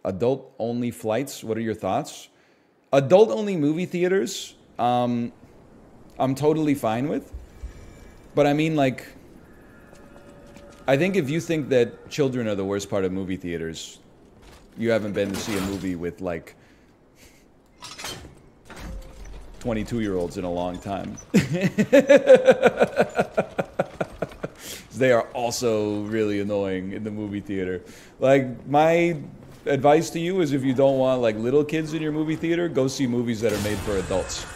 Adult-only flights, what are your thoughts? Adult-only movie theaters, I'm totally fine with. But I mean, like, I think if you think that children are the worst part of movie theaters, you haven't been to see a movie with, like, 22-year-olds in a long time. They are also really annoying in the movie theater. Like, my advice to you is if you don't want, like, little kids in your movie theater, go see movies that are made for adults.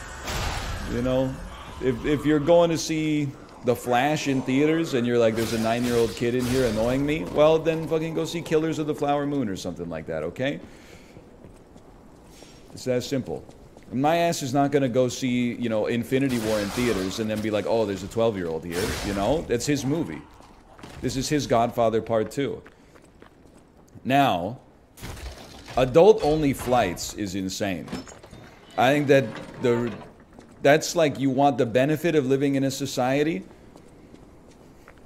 You know? If you're going to see The Flash in theaters and you're like, there's a 9-year-old kid in here annoying me, well, then fucking go see Killers of the Flower Moon or something like that, okay? It's that simple. My ass is not going to go see, you know, Infinity War in theaters and then be like, oh, there's a 12-year-old here, you know? That's his movie. This is his Godfather Part 2. Now, adult-only flights is insane. I think that that's like you want the benefit of living in a society,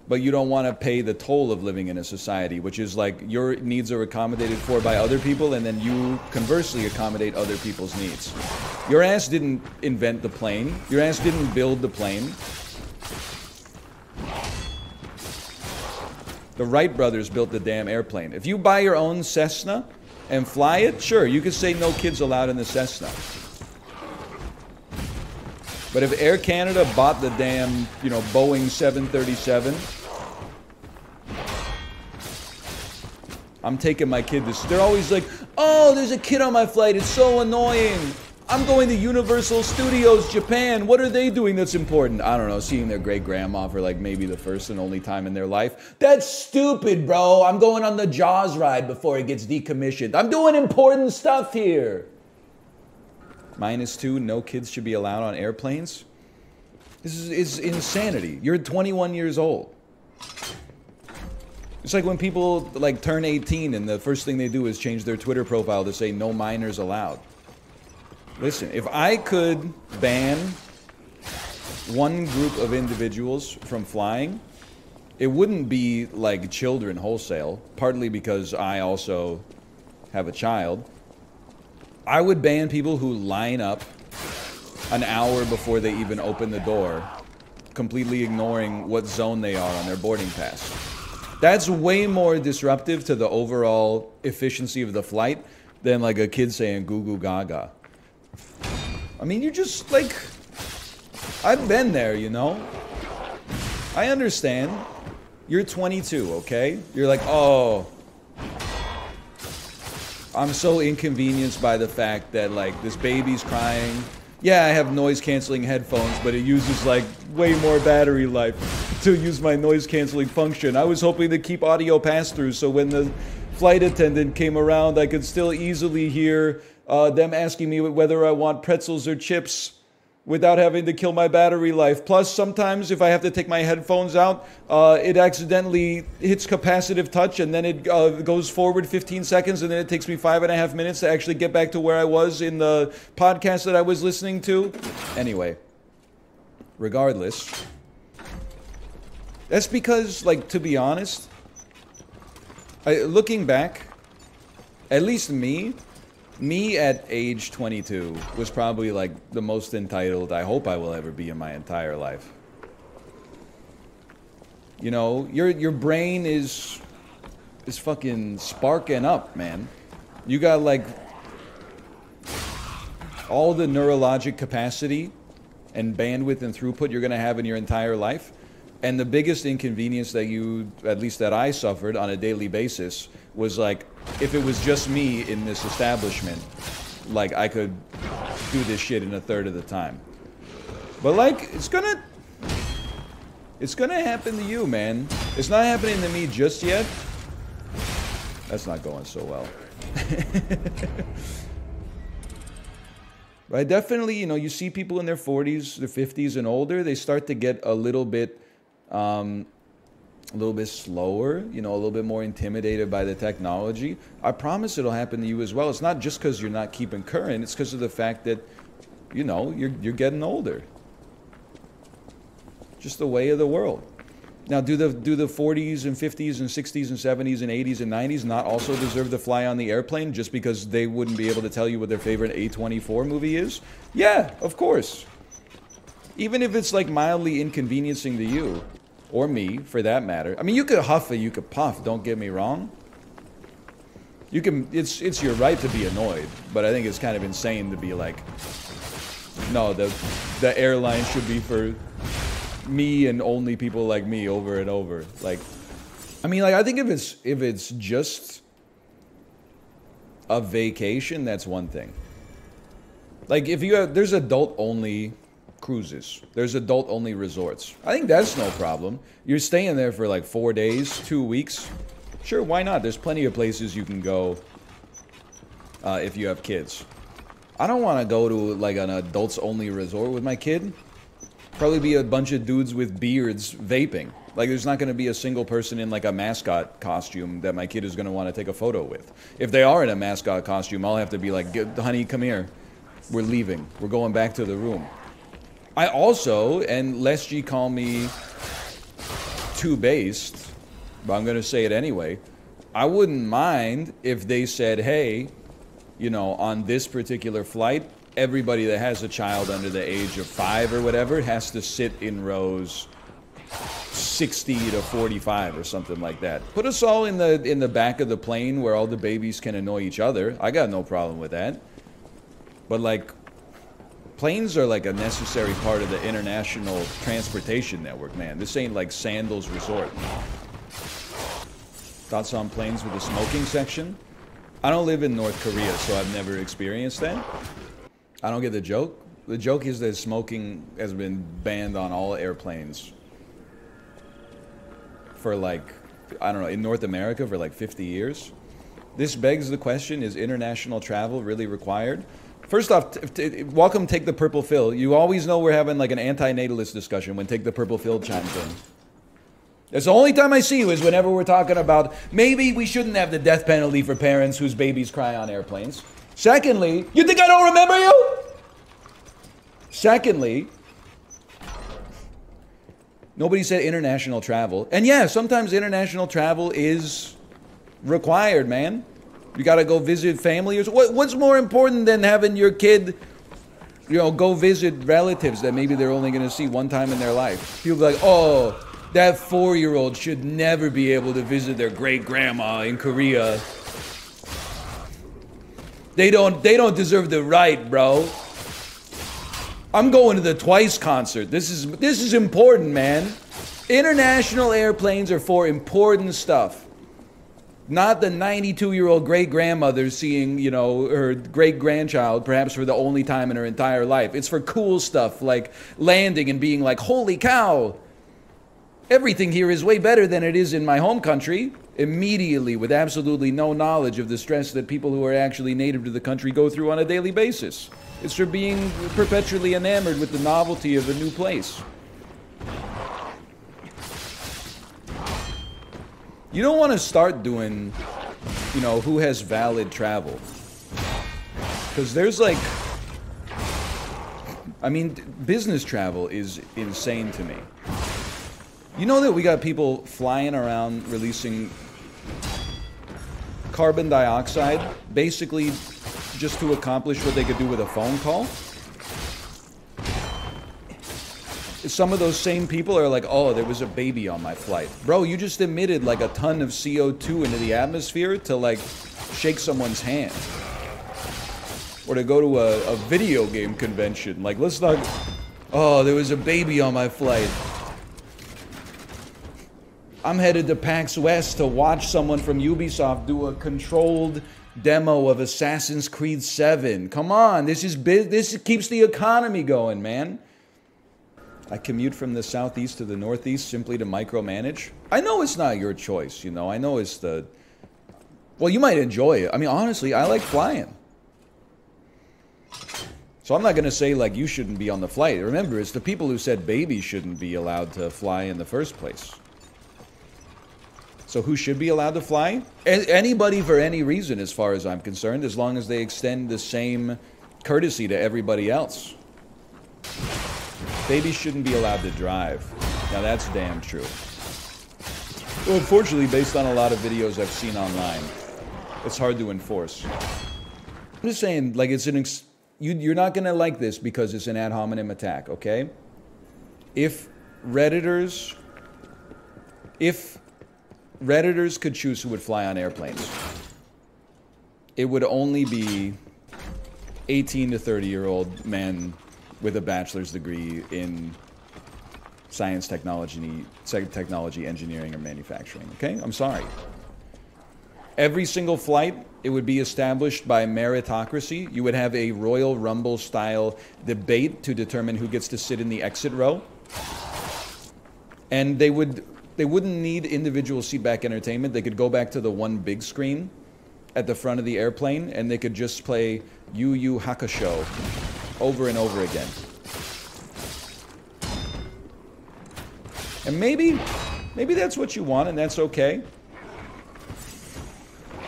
but you don't want to pay the toll of living in a society, which is like your needs are accommodated for by other people, and then you conversely accommodate other people's needs. Your ass didn't invent the plane. Your ass didn't build the plane. The Wright brothers built the damn airplane. If you buy your own Cessna and fly it, sure, you could say no kids allowed in the Cessna. But if Air Canada bought the damn, you know, Boeing 737, I'm taking my kid to... They're always like, oh, there's a kid on my flight. It's so annoying. I'm going to Universal Studios Japan. What are they doing that's important? I don't know, seeing their great-grandma for like maybe the first and only time in their life. That's stupid, bro. I'm going on the Jaws ride before it gets decommissioned. I'm doing important stuff here. -2, no kids should be allowed on airplanes. This is insanity. You're 21 years old. It's like when people like turn 18 and the first thing they do is change their Twitter profile to say no minors allowed. Listen, if I could ban one group of individuals from flying, it wouldn't be like children wholesale, partly because I also have a child. I would ban people who line up an hour before they even open the door, completely ignoring what zone they are on their boarding pass. That's way more disruptive to the overall efficiency of the flight than like a kid saying goo goo gaga. I mean, you just like, I've been there, you know? I understand. You're 22, okay? You're like, oh, I'm so inconvenienced by the fact that like this baby's crying. Yeah, I have noise canceling headphones, but it uses like way more battery life to use my noise canceling function. I was hoping to keep audio pass-through so when the flight attendant came around, I could still easily hear them asking me whether I want pretzels or chips without having to kill my battery life. Plus, sometimes if I have to take my headphones out, it accidentally hits capacitive touch and then it goes forward 15 seconds and then it takes me 5.5 minutes to actually get back to where I was in the podcast that I was listening to. Anyway, regardless, that's because, like, to be honest, looking back, at least me at age 22 was probably like the most entitled I hope I will ever be in my entire life. You know, your brain is fucking sparking up, man. You got like all the neurologic capacity and bandwidth and throughput you're gonna have in your entire life. And the biggest inconvenience that at least that I suffered on a daily basis was like, if it was just me in this establishment, like I could do this shit in a third of the time. But like, it's gonna happen to you, man. It's not happening to me just yet. That's not going so well. But I definitely, you know, you see people in their 40s, their 50s and older, they start to get a little bit slower, you know, a little bit more intimidated by the technology. I promise it'll happen to you as well. It's not just because you're not keeping current. It's because of the fact that, you know, you're getting older. Just the way of the world. Now, do the 40s and 50s and 60s and 70s and 80s and 90s not also deserve to fly on the airplane just because they wouldn't be able to tell you what their favorite A24 movie is? Yeah, of course. Even if it's like mildly inconveniencing to you, or me, for that matter. I mean, you could huff or you could puff, don't get me wrong. You can, it's your right to be annoyed, but I think it's kind of insane to be like, no, the airline should be for me and only people like me over and over. Like, I mean, like, I think if it's just a vacation, that's one thing. Like, if you have, there's adult only cruises, there's adult only resorts. I think that's no problem. You're staying there for like 4 days, 2 weeks. Sure, why not? There's plenty of places you can go if you have kids. I don't want to go to like an adults only resort with my kid. Probably be a bunch of dudes with beards vaping. Like, there's not going to be a single person in like a mascot costume that my kid is going to want to take a photo with. If they are in a mascot costume, I'll have to be like, honey, come here. We're leaving. We're going back to the room. I also, and lest you call me too based, but I'm going to say it anyway, I wouldn't mind if they said, hey, you know, on this particular flight, everybody that has a child under the age of 5 or whatever has to sit in rows 60 to 45 or something like that. Put us all in the back of the plane where all the babies can annoy each other. I got no problem with that. But like, planes are like a necessary part of the international transportation network, man. This ain't like Sandals Resort. Thoughts on planes with a smoking section? I don't live in North Korea, so I've never experienced that. I don't get the joke. The joke is that smoking has been banned on all airplanes for like, I don't know, in North America for like 50 years. This begs the question, is international travel really required? First off, welcome Take the Purple Pill. You always know we're having like an anti-natalist discussion when Take the Purple Pill chimes in. That's the only time I see you is whenever we're talking about maybe we shouldn't have the death penalty for parents whose babies cry on airplanes. Secondly, you think I don't remember you? Secondly, nobody said international travel. And yeah, sometimes international travel is required, man. You gotta go visit family. What's more important than having your kid, you know, go visit relatives that maybe they're only gonna see one time in their life? People be like, oh, that 4-year-old should never be able to visit their great-grandma in Korea. They don't deserve the right, bro. I'm going to the Twice concert. This is important, man. International airplanes are for important stuff. Not the 92-year-old great-grandmother seeing, you know, her great-grandchild perhaps for the only time in her entire life. It's for cool stuff like landing and being like, holy cow, everything here is way better than it is in my home country. Immediately, with absolutely no knowledge of the stress that people who are actually native to the country go through on a daily basis. It's for being perpetually enamored with the novelty of a new place. You don't want to start doing, you know, who has valid travel. Because there's like, I mean, business travel is insane to me. You know that we got people flying around releasing carbon dioxide, basically just to accomplish what they could do with a phone call? Some of those same people are like, oh, there was a baby on my flight. Bro, you just emitted like a ton of CO2 into the atmosphere to like shake someone's hand. Or to go to a video game convention. Like, let's not, oh, there was a baby on my flight. I'm headed to PAX West to watch someone from Ubisoft do a controlled demo of Assassin's Creed 7. Come on, this keeps the economy going, man. I commute from the southeast to the northeast simply to micromanage. I know it's not your choice, you know. I know it's the... Well, you might enjoy it. I mean, honestly, I like flying. So I'm not going to say, like, you shouldn't be on the flight. Remember, it's the people who said babies shouldn't be allowed to fly in the first place. So who should be allowed to fly? Anybody for any reason, as far as I'm concerned, as long as they extend the same courtesy to everybody else. Babies shouldn't be allowed to drive. Now that's damn true. Well, unfortunately, based on a lot of videos I've seen online, it's hard to enforce. I'm just saying, like, it's you're not gonna like this because it's an ad hominem attack, okay? If Redditors could choose who would fly on airplanes, it would only be 18 to 30-year-old men with a bachelor's degree in science, technology, engineering, or manufacturing, okay? I'm sorry. Every single flight, it would be established by meritocracy. You would have a Royal Rumble-style debate to determine who gets to sit in the exit row. And they wouldn't need individual seatback entertainment. They could go back to the one big screen at the front of the airplane, and they could just play Yu Yu Hakusho over and over again. And maybe that's what you want, and that's okay.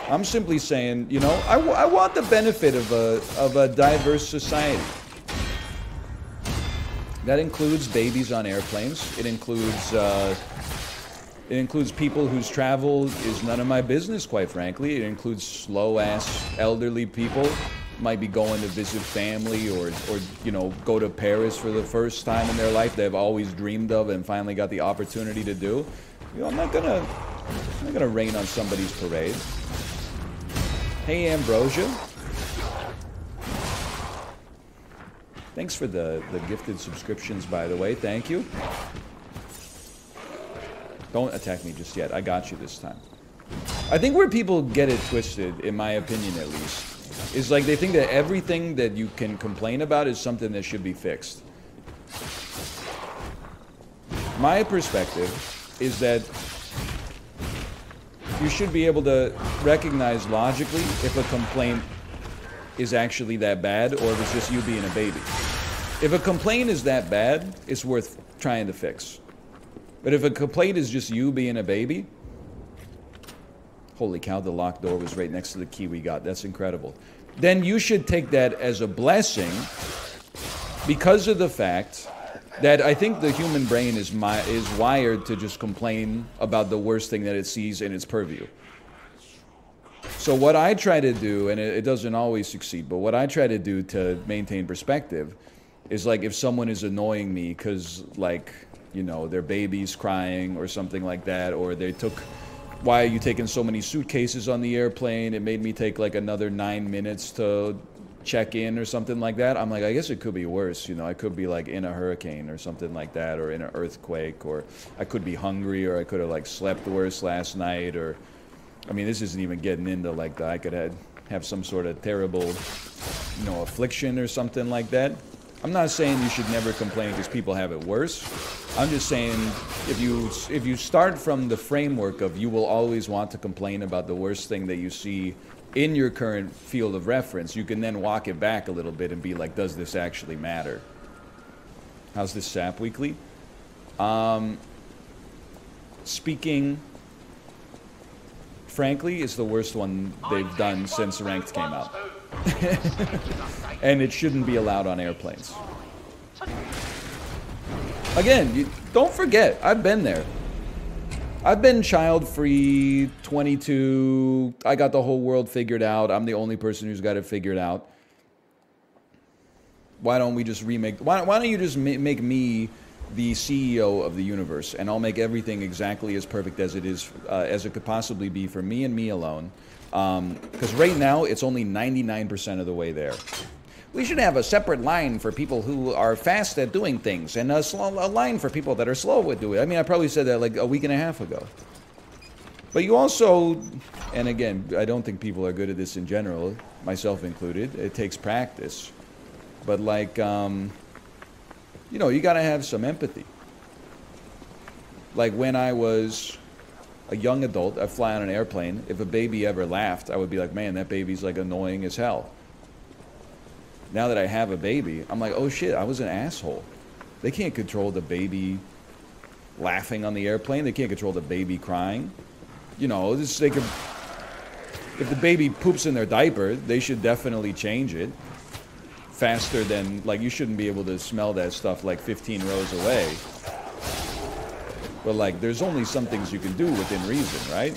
I'm simply saying, you know, I want the benefit of a diverse society. That includes babies on airplanes. It includes people whose travel is none of my business, quite frankly. It includes slow-ass elderly people, might be going to visit family or you know, go to Paris for the first time in their life they've always dreamed of and finally got the opportunity to do. You know, I'm not gonna rain on somebody's parade. Hey, Ambrosia. Thanks for the gifted subscriptions, by the way. Thank you. Don't attack me just yet. I got you this time. I think where people get it twisted, in my opinion at least, is like they think that everything that you can complain about is something that should be fixed. My perspective is that you should be able to recognize logically if a complaint is actually that bad or if it's just you being a baby. If a complaint is that bad, it's worth trying to fix. But if a complaint is just you being a baby, holy cow, the locked door was right next to the key we got. That's incredible. Then you should take that as a blessing because of the fact that I think the human brain is wired to just complain about the worst thing that it sees in its purview. So what I try to do, and it doesn't always succeed, but what I try to do to maintain perspective is like if someone is annoying me because, like, you know, their baby's crying or something like that, or they took, why are you taking so many suitcases on the airplane? It made me take like another 9 minutes to check in or something like that. I'm like, I guess it could be worse. You know, I could be like in a hurricane or something like that, or in an earthquake, or I could be hungry, or I could have like slept worse last night, or, I mean, this isn't even getting into like I could have some sort of terrible, you know, affliction or something like that. I'm not saying you should never complain because people have it worse. I'm just saying if you start from the framework of you will always want to complain about the worst thing that you see in your current field of reference, you can then walk it back a little bit and be like, does this actually matter? How's this Sap Weekly? Speaking frankly, it's the worst one they've done since Ranked came out. And it shouldn't be allowed on airplanes. Again, don't forget, I've been there. I've been child-free, 22, I got the whole world figured out. I'm the only person who's got it figured out. Why don't we just remake, why don't you just make me the CEO of the universe, and I'll make everything exactly as perfect as it is, as it could possibly be for me and me alone. Because right now, it's only 99% of the way there. We should have a separate line for people who are fast at doing things, and a line for people that are slow at doing it. I mean, I probably said that like a week and a half ago. But you also, and again, I don't think people are good at this in general, myself included. It takes practice. But like, you know, you gotta have some empathy. Like when I was a young adult, I'd fly on an airplane. If a baby ever laughed, I would be like, man, that baby's like annoying as hell. Now that I have a baby, I'm like, oh shit, I was an asshole. They can't control the baby laughing on the airplane. They can't control the baby crying. You know, they could, if the baby poops in their diaper, they should definitely change it faster than, like, you shouldn't be able to smell that stuff like 15 rows away. But like, there's only some things you can do within reason, right?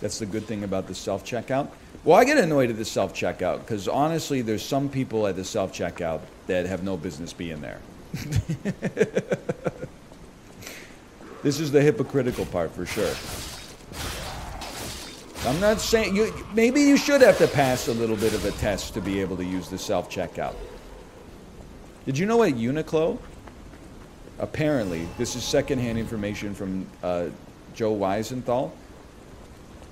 That's the good thing about the self-checkout. Well, I get annoyed at the self-checkout because honestly, there's some people at the self-checkout that have no business being there. This is the hypocritical part for sure. I'm not saying maybe you should have to pass a little bit of a test to be able to use the self-checkout. Did you know at Uniqlo, apparently, this is secondhand information from Joe Weisenthal.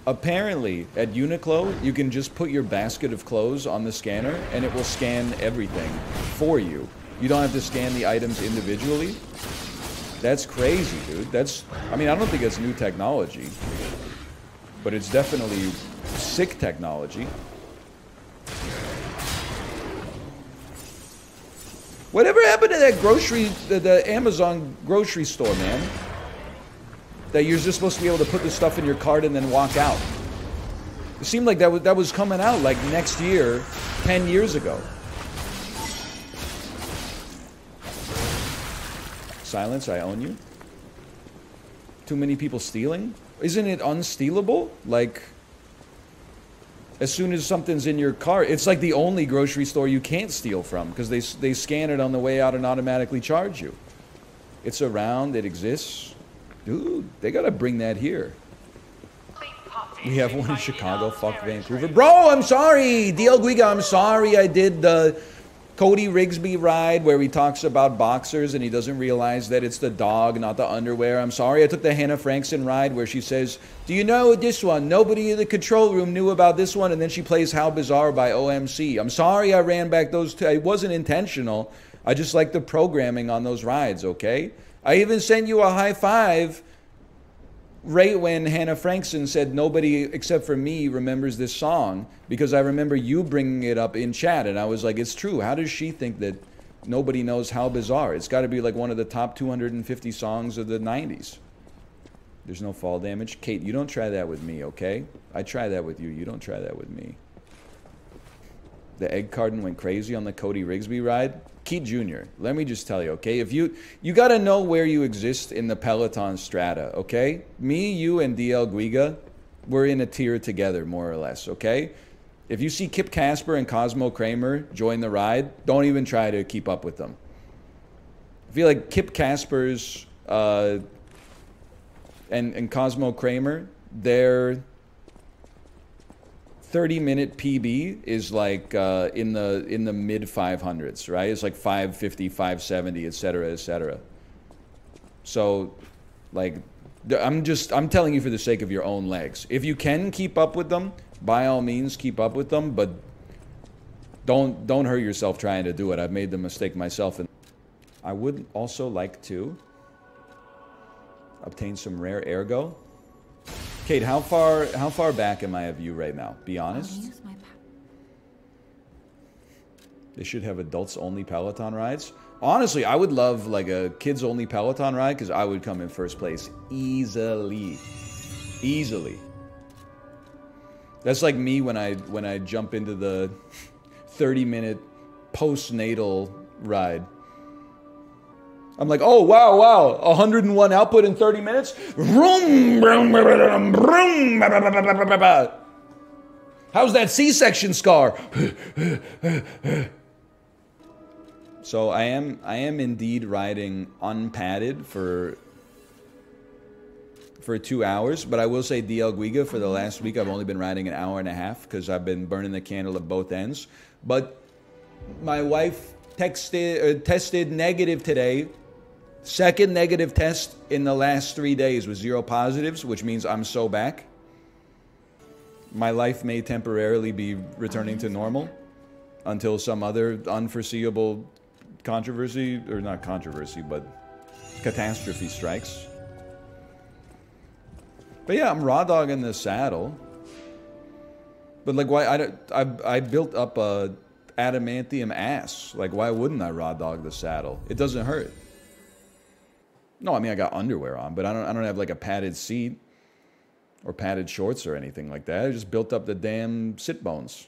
Apparently, at Uniqlo, you can just put your basket of clothes on the scanner and it will scan everything for you. You don't have to scan the items individually. That's crazy, dude. I mean, I don't think it's new technology, but it's definitely sick technology. Whatever happened to that the Amazon grocery store, man? That you're just supposed to be able to put the stuff in your cart and then walk out. It seemed like that was coming out like next year, 10 years ago. Silence, I own you. Too many people stealing? Isn't it unstealable? Like, as soon as something's in your cart, it's like the only grocery store you can't steal from because they scan it on the way out and automatically charge you. It's around, it exists. Dude, they gotta bring that here. We have one in Chicago, fuck Vancouver. Bro, I'm sorry! DL Guiga, I'm sorry I did the Cody Rigsby ride where he talks about boxers and he doesn't realize that it's the dog, not the underwear. I'm sorry I took the Hannah Frankson ride where she says, do you know this one? Nobody in the control room knew about this one, and then she plays How Bizarre by OMC. I'm sorry I ran back those two. It wasn't intentional. I just like the programming on those rides, okay? I even sent you a high five right when Hannah Frankson said nobody except for me remembers this song because I remember you bringing it up in chat and I was like, it's true. How does she think that nobody knows How Bizarre? It's got to be like one of the top 250 songs of the 90s. There's no fall damage. Kate, you don't try that with me, okay? I try that with you. You don't try that with me. The egg carton went crazy on the Cody Rigsby ride. Keith Jr., let me just tell you, okay? If you got to know where you exist in the Peloton strata, okay? Me, you, and DL Guiga, we're in a tier together, more or less, okay? If you see Kip Casper and Cosmo Kramer join the ride, don't even try to keep up with them. I feel like Kip Casper's and Cosmo Kramer, their 30-minute PB is like in the mid 500s, right? It's like 550, 570, etc., etc. So, like, I'm telling you for the sake of your own legs. If you can keep up with them, by all means keep up with them, but don't hurt yourself trying to do it. I've made the mistake myself, and I would also like to obtain some rare ergo. Kate, how far back am I of you right now? Be honest. They should have adults-only Peloton rides. Honestly, I would love like a kids-only Peloton ride because I would come in first place easily. Easily. That's like me when I jump into the 30-minute postnatal ride. I'm like, oh, wow, 101 output in 30 minutes? How's that C-section scar? So I am indeed riding unpadded for 2 hours, but I will say DL Guiga for the last week I've only been riding an hour and a half because I've been burning the candle at both ends. But my wife tested negative today. Second negative test in the last 3 days with 0 positives, which means I'm so back. My life may temporarily be returning to normal until some other unforeseeable controversy, or not controversy, but catastrophe strikes. But yeah, I'm raw dogging the saddle. But like, why? I built up a adamantium ass. Like, why wouldn't I raw dog the saddle? It doesn't hurt. No, I mean I got underwear on, but I don't have like a padded seat or padded shorts or anything like that. I just built up the damn sit bones.